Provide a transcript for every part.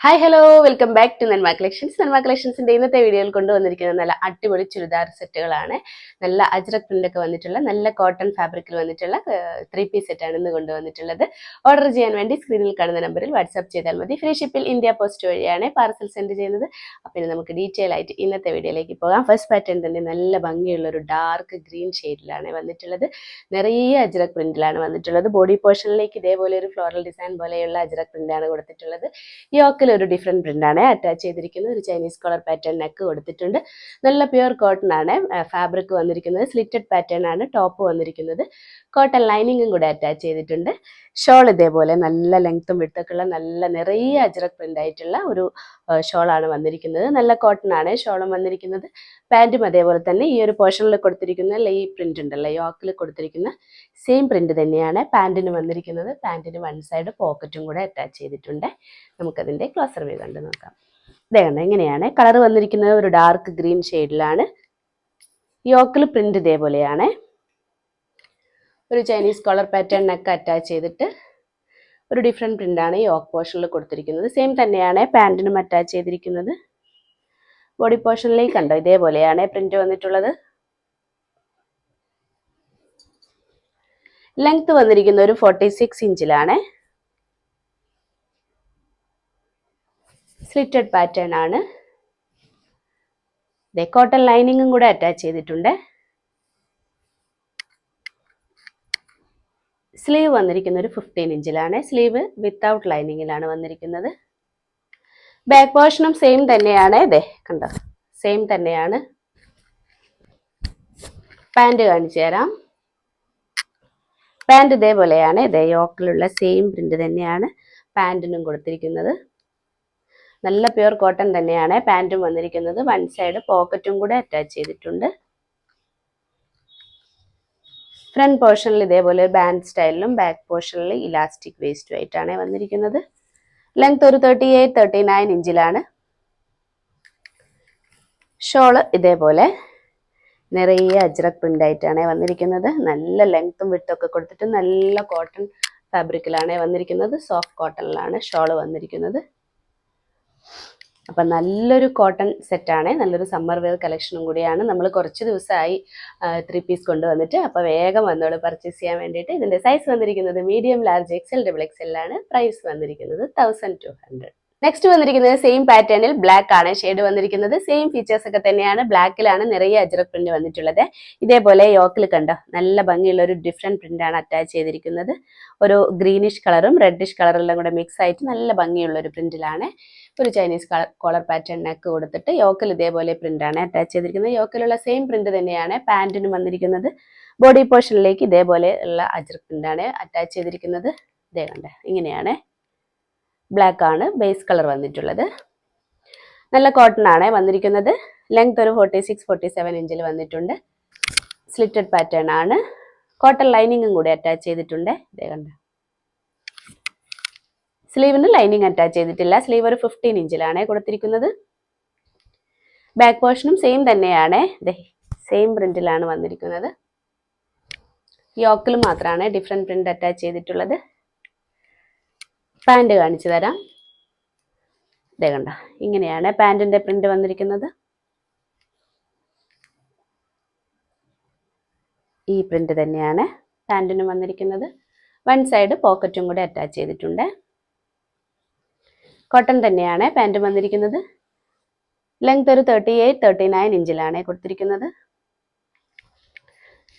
Hi hello welcome back to Nanma collections. Nanma കളക്ഷൻസിന്റെ ഇന്നത്തെ വീഡിയോയിൽ കൊണ്ടുവന്നിരിക്കുന്നത് നല്ല അടിപൊളി ചുരിദാർ സെറ്റുകളാണ്. നല്ല അജ്രക് പ്രിന്റ് ഒക്കെ വന്നിട്ടുള്ള നല്ല കോട്ടൺ ഫാബ്രിക്കിൽ വന്നിട്ടുള്ള 3 പീസ് സെറ്റാണ് ഇന്ന് കൊണ്ടുവന്നിട്ടുള്ളത്. ഓർഡർ ചെയ്യാൻ വേണ്ടി സ്ക്രീനിൽ കാണുന്ന നമ്പറിൽ വാട്സ്ആപ്പ് ചെയ്താൽ മതി. ഫ്രീ ഷിപ്പിൽ ഇന്ത്യ പോസ്റ്റ് വഴിയാണ് പാർസൽ സെൻഡ് ചെയ്യുന്നത്. അപ്പോൾ നമുക്ക് ഡീറ്റെയിൽ ആയിട്ട് ഇന്നത്തെ വീഡിയോയിലേക്ക് പോകാം. ഫസ്റ്റ് പാറ്റേൺ തന്നെ നല്ല ഭംഗിയുള്ള ഒരു ഡാർക്ക് ഗ്രീൻ ഷെയ്ഡിലാണ് വന്നിട്ടുള്ളത്. നിറയെ അജ്രക് പ്രിന്റിലാണ് വന്നിട്ടുള്ളത്. ബോഡി പോർഷനിലേക്ക് ഇതേപോലെ ഒരു ഫ്ലോറൽ ഡിസൈൻ പോലെയുള്ള അജ്രക് പ്രിന്റാണ് കൊടുത്തിട്ടുള്ളത്. യോക്കിൽ ഒരു ഡിഫറെന്റ് പ്രിന്റ് ആണ് അറ്റാച്ച് ചെയ്തിരിക്കുന്നത്. ഒരു ചൈനീസ് കോളർ പാറ്റേൺ നെക്ക് കൊടുത്തിട്ടുണ്ട്. നല്ല പ്യുവർ കോട്ടൺ ആണ് ഫാബ്രിക് വന്നിരിക്കുന്നത്. സ്ലിറ്റഡ് പാറ്റേൺ ആണ് ടോപ്പ് വന്നിരിക്കുന്നത്. കോട്ടൺ ലൈനിങ്ങും കൂടെ അറ്റാച്ച് ചെയ്തിട്ടുണ്ട്. ഷോൾ ഇതേപോലെ നല്ല ലെങ്ത്തും വിട്ടൊക്കെയുള്ള നല്ല നിറയെ അജ്രക് പ്രിന്റ് ആയിട്ടുള്ള ഒരു ഷോളാണ് വന്നിരിക്കുന്നത്. നല്ല കോട്ടൺ ആണ് ഷോളും വന്നിരിക്കുന്നത്. പാൻറ്റും അതേപോലെ തന്നെ ഈ ഒരു പോർഷനിൽ കൊടുത്തിരിക്കുന്ന ഈ പ്രിന്റ് ഉണ്ടല്ലോ, യോക്കിൽ കൊടുത്തിരിക്കുന്ന സെയിം പ്രിന്റ് തന്നെയാണ് പാൻറ്റിന് വന്നിരിക്കുന്നത്. പാൻറ്റിന് വൺ സൈഡ് പോക്കറ്റും കൂടെ അറ്റാച്ച് ചെയ്തിട്ടുണ്ട്. നമുക്കതിൻ്റെ ക്ലോസർ വ്യൂ കണ്ട് നോക്കാം. ഇതേ കണ്ട ഇങ്ങനെയാണ് കളർ വന്നിരിക്കുന്നത്. ഒരു ഡാർക്ക് ഗ്രീൻ ഷെയ്ഡിലാണ്. യോക്കിൽ പ്രിന്റ് ഇതേപോലെയാണ്. ഒരു Chinese collar pattern neck attach ചെയ്തിട്ട് ഒരു ഡിഫറെൻറ്റ് പ്രിൻ്റാണ് യോക്ക് പോർഷനിൽ കൊടുത്തിരിക്കുന്നത്. സെയിം തന്നെയാണ് പാൻറ്റിനും അറ്റാച്ച് ചെയ്തിരിക്കുന്നത്. ബോഡി പോർഷനിലേക്ക് കണ്ടോ ഇതേപോലെയാണ് പ്രിന്റ് വന്നിട്ടുള്ളത്. ലെങ്ത് വന്നിരിക്കുന്ന ഒരു 46 ഇഞ്ചിലാണ്. സ്ലിറ്റഡ് പാറ്റേൺ ആണ്. കോട്ടൺ ലൈനിങ്ങും കൂടെ അറ്റാച്ച് ചെയ്തിട്ടുണ്ട്. സ്ലീവ് വന്നിരിക്കുന്ന ഒരു 15 ഇഞ്ചിലാണ്. സ്ലീവ് വിത്തൗട്ട് ലൈനിങ്ങിലാണ് വന്നിരിക്കുന്നത്. ബാക്ക് പോർഷനും സെയിം തന്നെയാണ്. ഇതേ കണ്ടോ സെയിം തന്നെയാണ്. പാൻറ് കാണിച്ചു തരാം. പാൻറ് ഇതേപോലെയാണ്. ഇതേ യോക്കിലുള്ള സെയിം പ്രിന്റ് തന്നെയാണ് പാൻറ്റിനും കൊടുത്തിരിക്കുന്നത്. നല്ല പ്യുവർ കോട്ടൺ തന്നെയാണ് പാൻറ്റും വന്നിരിക്കുന്നത്. വൺ സൈഡ് പോക്കറ്റും കൂടെ അറ്റാച്ച് ചെയ്തിട്ടുണ്ട്. ഫ്രണ്ട് പോർഷനിൽ ഇതേപോലെ ബാൻഡ് സ്റ്റൈലിലും ബാക്ക് പോർഷനിൽ ഇലാസ്റ്റിക് വേസ്റ്റും ആയിട്ടാണ് വന്നിരിക്കുന്നത്. ലെങ്ത് ഒരു 38-39 ഇഞ്ചിലാണ്. ഷോള് ഇതേപോലെ നിറയെ അജ്രക് പ്രിന്റ് ആയിട്ടാണ് വന്നിരിക്കുന്നത്. നല്ല ലെങ്ത്തും വിട്ടൊക്കെ കൊടുത്തിട്ട് നല്ല കോട്ടൺ ഫാബ്രിക്കിലാണ് വന്നിരിക്കുന്നത്. സോഫ്റ്റ് കോട്ടണിലാണ് ഷോള് വന്നിരിക്കുന്നത്. അപ്പം നല്ലൊരു കോട്ടൺ സെറ്റാണ്. നല്ലൊരു സമ്മർ വെയർ കളക്ഷനും കൂടിയാണ്. നമ്മൾ കുറച്ച് ദിവസമായി 3 പീസ് കൊണ്ടുവന്നിട്ട്. അപ്പോൾ വേഗം വന്നോളൂ പർച്ചേസ് ചെയ്യാൻ വേണ്ടിയിട്ട്. ഇതിൻ്റെ സൈസ് വന്നിരിക്കുന്നത് മീഡിയം, ലാർജ്, XL, XXL ആണ്. പ്രൈസ് വന്നിരിക്കുന്നത് 1200. നെക്സ്റ്റ് വന്നിരിക്കുന്നത് സെയിം പാറ്റേണിൽ ബ്ലാക്ക് ആണ് ഷെയ്ഡ് വന്നിരിക്കുന്നത്. സെയിം ഫീച്ചേഴ്സ് ഒക്കെ തന്നെയാണ്. ബ്ലാക്കിലാണ് നിറയെ അജ്രക് പ്രിന്റ് വന്നിട്ടുള്ളത്. ഇതേപോലെ യോക്കിൽ കണ്ടോ നല്ല ഭംഗിയുള്ള ഒരു ഡിഫറെന്റ് പ്രിന്റ് ആണ് അറ്റാച്ച് ചെയ്തിരിക്കുന്നത്. ഒരു ഗ്രീനിഷ് കളറും റെഡിഷ് കളറെല്ലാം കൂടെ മിക്സ് ആയിട്ട് നല്ല ഭംഗിയുള്ള ഒരു പ്രിന്റിലാണ്. ഒരു ചൈനീസ് കോളർ പാറ്റേൺ നെക്ക് കൊടുത്തിട്ട് യോക്കിൽ ഇതേപോലെ പ്രിന്റ് ആണ് അറ്റാച്ച് ചെയ്തിരിക്കുന്നത്. യോക്കിലുള്ള സെയിം പ്രിന്റ് തന്നെയാണ് പാൻറ്റിനും വന്നിരിക്കുന്നത്. ബോഡി പോർഷനിലേക്ക് ഇതേപോലെ ഉള്ള അജ്രക് പ്രിന്റ് ആണ് അറ്റാച്ച് ചെയ്തിരിക്കുന്നത്. ഇതേ കണ്ട ഇങ്ങനെയാണ്. ബ്ലാക്ക് ആണ് ബേസ് കളർ വന്നിട്ടുള്ളത്. നല്ല കോട്ടൺ ആണ് വന്നിരിക്കുന്നത്. ലെങ്ത് ഒരു 46-47 ഇഞ്ചിൽ വന്നിട്ടുണ്ട്. സ്ലിറ്റഡ് പാറ്റേൺ ആണ്. കോട്ടൺ ലൈനിങ്ങും കൂടി അറ്റാച്ച് ചെയ്തിട്ടുണ്ട്. ഇതേ കണ്ട സ്ലീവിന് ലൈനിങ് അറ്റാച്ച് ചെയ്തിട്ടില്ല. സ്ലീവ് ഒരു 15 ഇഞ്ചിലാണ് കൊടുത്തിരിക്കുന്നത്. ബാക്ക് പോർഷനും സെയിം തന്നെയാണ്. സെയിം പ്രിന്റിലാണ് വന്നിരിക്കുന്നത്. യോക്കിൽ മാത്രമാണ് ഡിഫറെന്റ് പ്രിന്റ് അറ്റാച്ച് ചെയ്തിട്ടുള്ളത്. പാൻറ് കാണിച്ചു തരാം. ഇതേ കണ്ട ഇങ്ങനെയാണ് പാൻറ്റിന്റെ പ്രിന്റ് വന്നിരിക്കുന്നത്. ഈ പ്രിന്റ് തന്നെയാണ് പാൻറ്റിനും വന്നിരിക്കുന്നത്. വൺ സൈഡ് പോക്കറ്റും കൂടെ അറ്റാച്ച് ചെയ്തിട്ടുണ്ട്. കോട്ടൺ തന്നെയാണ് പാൻറ് വന്നിരിക്കുന്നത്. ലെങ്ത് ഒരു 38-39 ഇഞ്ചിലാണ് കൊടുത്തിരിക്കുന്നത്.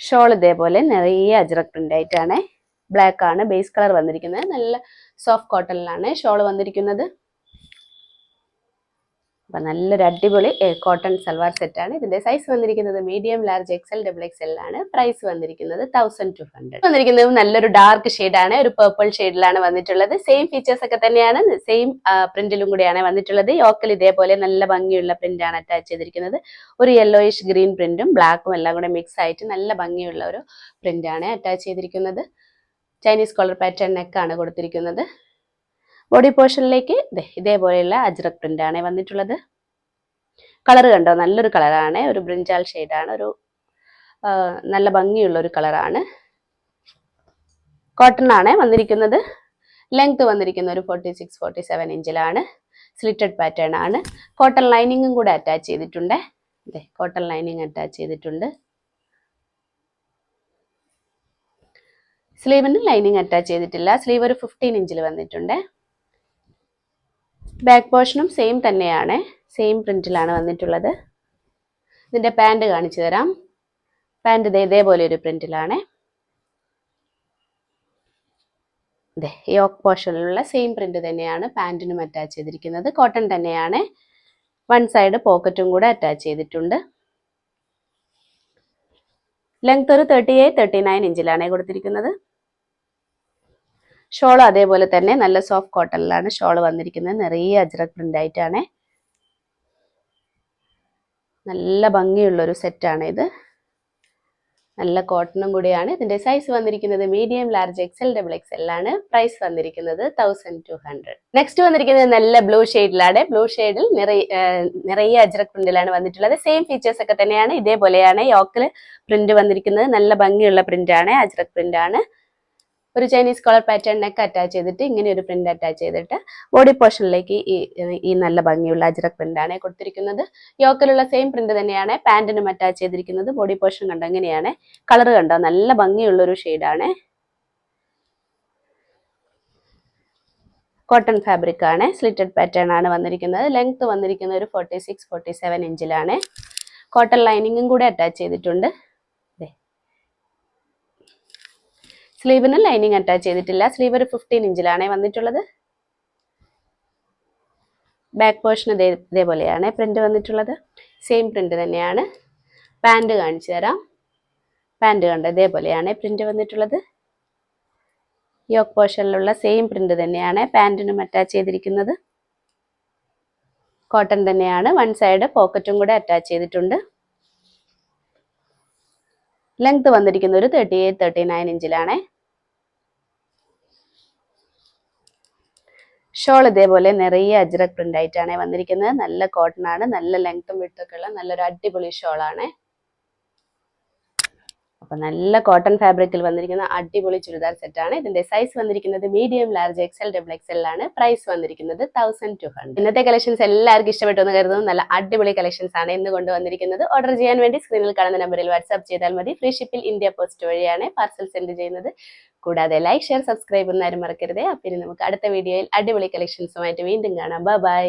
ഷോൾ ഇതേപോലെ നിറയെ അജ്രക് പ്രിന്റ് ആയിട്ടാണ്. ബ്ലാക്ക് ആണ് ബേസ് കളർ വന്നിരിക്കുന്നത്. നല്ല സോഫ്റ്റ് കോട്ടണിലാണ് ഷോൾ വന്നിരിക്കുന്നത്. അപ്പം നല്ലൊരു അടിപൊളി കോട്ടൺ സൽവാർ സെറ്റാണ്. ഇതിന്റെ സൈസ് വന്നിരിക്കുന്നത് മീഡിയം, ലാർജ്, XL, XXL ആണ്. പ്രൈസ് വന്നിരിക്കുന്നത് 1200. വന്നിരിക്കുന്നത് നല്ലൊരു ഡാർക്ക് ഷെയ്ഡാണ്. ഒരു പേർപ്പിൾ ഷെയ്ഡിലാണ് വന്നിട്ടുള്ളത്. സെയിം ഫീച്ചേഴ്സ് ഒക്കെ തന്നെയാണ്. സെയിം പ്രിന്റിലും കൂടിയാണ് വന്നിട്ടുള്ളത്. യോക്കിൽ ഇതേപോലെ നല്ല ഭംഗിയുള്ള പ്രിന്റ് ആണ് അറ്റാച്ച് ചെയ്തിരിക്കുന്നത്. ഒരു യെല്ലോയിഷ് ഗ്രീൻ പ്രിന്റും ബ്ലാക്കും എല്ലാം കൂടെ മിക്സ് ആയിട്ട് നല്ല ഭംഗിയുള്ള ഒരു പ്രിന്റ് ആണ് അറ്റാച്ച് ചെയ്തിരിക്കുന്നത്. ചൈനീസ് കോളർ പാറ്റേൺ നെക്കാണ് കൊടുത്തിരിക്കുന്നത്. ബോഡി പോർഷനിലേക്ക് ഇതേപോലെയുള്ള അജ്രക് പ്രിന്റ് ആണ് വന്നിട്ടുള്ളത്. കളർ കണ്ടോ നല്ലൊരു കളറാണ്. ഒരു ബ്രിഞ്ചാൽ ഷെയ്ഡാണ്. ഒരു നല്ല ഭംഗിയുള്ള ഒരു കളറാണ്. കോട്ടൺ ആണ് വന്നിരിക്കുന്നത്. ലെങ്ത് വന്നിരിക്കുന്ന ഒരു 46-47 ഇഞ്ചിലാണ്. സ്ലിറ്റഡ് പാറ്റേൺ ആണ്. കോട്ടൺ ലൈനിങ്ങും കൂടെ അറ്റാച്ച് ചെയ്തിട്ടുണ്ട്. അതെ, കോട്ടൺ ലൈനിങ് അറ്റാച്ച് ചെയ്തിട്ടുണ്ട്. സ്ലീവിന് ലൈനിങ് അറ്റാച്ച് ചെയ്തിട്ടില്ല. സ്ലീവ് ഒരു 15 ഇഞ്ചിൽ വന്നിട്ടുണ്ട്. ബാക്ക് പോർഷനും സെയിം തന്നെയാണ്, സെയിം പ്രിന്റിലാണ് വന്നിട്ടുള്ളത്. ഇതിന്റെ പാൻറ് കാണിച്ചു തരാം. പാൻറ് ഇതേപോലെ ഒരു പ്രിന്റിലാണ്. യോക്ക് പോർഷനിലുള്ള സെയിം പ്രിന്റ് തന്നെയാണ് പാൻറ്റിനും അറ്റാച്ച് ചെയ്തിരിക്കുന്നത്. കോട്ടൺ തന്നെയാണ്. വൺ സൈഡ് പോക്കറ്റും കൂടെ അറ്റാച്ച് ചെയ്തിട്ടുണ്ട്. ലെങ്ത് ഒരു 38-39 ഇഞ്ചിലാണ് കൊടുത്തിരിക്കുന്നത്. ഷോൾ അതേപോലെ തന്നെ നല്ല സോഫ്റ്റ് കോട്ടണിലാണ് ഷോൾ വന്നിരിക്കുന്നത്. നിറയെ അജ്രക് പ്രിന്റ് ആയിട്ടാണ്. നല്ല ഭംഗിയുള്ളൊരു സെറ്റാണ് ഇത്. നല്ല കോട്ടണും കൂടിയാണ്. ഇതിന്റെ സൈസ് വന്നിരിക്കുന്നത് medium, large, XL, double XL ആണ്. പ്രൈസ് വന്നിരിക്കുന്നത് 1200. നെക്സ്റ്റ് വന്നിരിക്കുന്നത് നല്ല ബ്ലൂ ഷെയ്ഡിലാണ്. ബ്ലൂ ഷെയ്ഡിൽ നിറയെ അജ്രക് പ്രിന്റിലാണ് വന്നിട്ടുള്ളത്. സെയിം ഫീച്ചേഴ്സ് ഒക്കെ തന്നെയാണ്. ഇതേപോലെയാണ് യോക്കിൽ പ്രിന്റ് വന്നിരിക്കുന്നത്. നല്ല ഭംഗിയുള്ള പ്രിന്റ് ആണ്, അജ്രക് പ്രിന്റ് ആണ്. ഒരു Chinese collar pattern neck attach ചെയ്തിട്ട് ഇങ്ങനെ ഒരു പ്രിന്റ് അറ്റാച്ച് ചെയ്തിട്ട് ബോഡി പോർഷനിലേക്ക് ഈ നല്ല ഭംഗിയുള്ള അജ്രക് പ്രിന്റ് ആണ് കൊടുത്തിരിക്കുന്നത്. യോക്കിലുള്ള സെയിം പ്രിന്റ് തന്നെയാണ് പാന്റിനും അറ്റാച്ച് ചെയ്തിരിക്കുന്നത്. ബോഡി പോർഷൻ കണ്ടോ എങ്ങനെയാണ്, കളർ കണ്ടോ, നല്ല ഭംഗിയുള്ള ഒരു ഷെയ്ഡാണ്. കോട്ടൺ ഫാബ്രിക് ആണ്. സ്ലിറ്റഡ് പാറ്റേൺ ആണ് വന്നിരിക്കുന്നത്. ലെങ്ത് വന്നിരിക്കുന്നത് ഒരു 46-47 ഇഞ്ചിലാണ്. കോട്ടൺ ലൈനിങ്ങും കൂടെ അറ്റാച്ച് ചെയ്തിട്ടുണ്ട്. സ്ലീവിന് ലൈനിങ് അറ്റാച്ച് ചെയ്തിട്ടില്ല. സ്ലീവ് ഒരു 15 ഇഞ്ചിലാണ് വന്നിട്ടുള്ളത്. ബാക്ക് പോർഷൻ ഇതേപോലെയാണ് പ്രിന്റ് വന്നിട്ടുള്ളത്. സെയിം പ്രിന്റ് തന്നെയാണ്. പാൻറ് കാണിച്ചു തരാം. പാൻറ് കണ്ട് ഇതേപോലെയാണ് പ്രിന്റ് വന്നിട്ടുള്ളത്. യോക്ക് പോർഷനിലുള്ള സെയിം പ്രിന്റ് തന്നെയാണ് പാൻറിനും അറ്റാച്ച് ചെയ്തിരിക്കുന്നത്. കോട്ടൺ തന്നെയാണ്. വൺ സൈഡ് പോക്കറ്റും കൂടെ അറ്റാച്ച് ചെയ്തിട്ടുണ്ട്. ലെങ്ത് വന്നിരിക്കുന്ന ഒരു 38-39 ഇഞ്ചിലാണ്. ഷോൾ ഇതേപോലെ നിറയെ അജ്രക് പ്രിന്റ് ആയിട്ടാണ് വന്നിരിക്കുന്നത്. നല്ല കോട്ടൺ ആണ്. നല്ല ലെങ്ത്തും വിഡ്ത്തും ഉള്ള നല്ലൊരു അടിപൊളി ഷോളാണ്. അപ്പൊ നല്ല കോട്ടൺ ഫാബ്രിക്കിൽ വന്നിരിക്കുന്ന അടിപൊളി ചുരിദാർ സെറ്റാണ്. ഇതിന്റെ സൈസ് വന്നിരിക്കുന്നത് medium, large, XL, double XL ആണ്. പ്രൈസ് വന്നിരിക്കുന്നത് 1200. ഇന്നത്തെ കളക്ഷൻസ് എല്ലാവർക്കും ഇഷ്ടപ്പെട്ടു എന്ന് കരുതുന്നു. നല്ല അടിപൊളി കളക്ഷൻസ് ആണ് ഇന്ന് കൊണ്ടുവന്നിരിക്കുന്നത്. ഓർഡർ ചെയ്യാൻ വേണ്ടി സ്ക്രീനിൽ കാണുന്ന നമ്പറിൽ വാട്സ്ആപ്പ് ചെയ്താൽ മതി. ഫ്രീ ഷിപ്പിൽ ഇന്ത്യ പോസ്റ്റ് വഴിയാണ് പാർസൽ സെൻഡ് ചെയ്യുന്നത്. കൂടാതെ ലൈക്ക്, ഷെയർ, സബ്സ്ക്രൈബ് ഒന്നും ആരും മറക്കരുതേ. അപ്പം ഇനി നമുക്ക് അടുത്ത വീഡിയോയിൽ അടിപൊളി കളക്ഷൻസുമായിട്ട് വീണ്ടും കാണാം. ബൈ.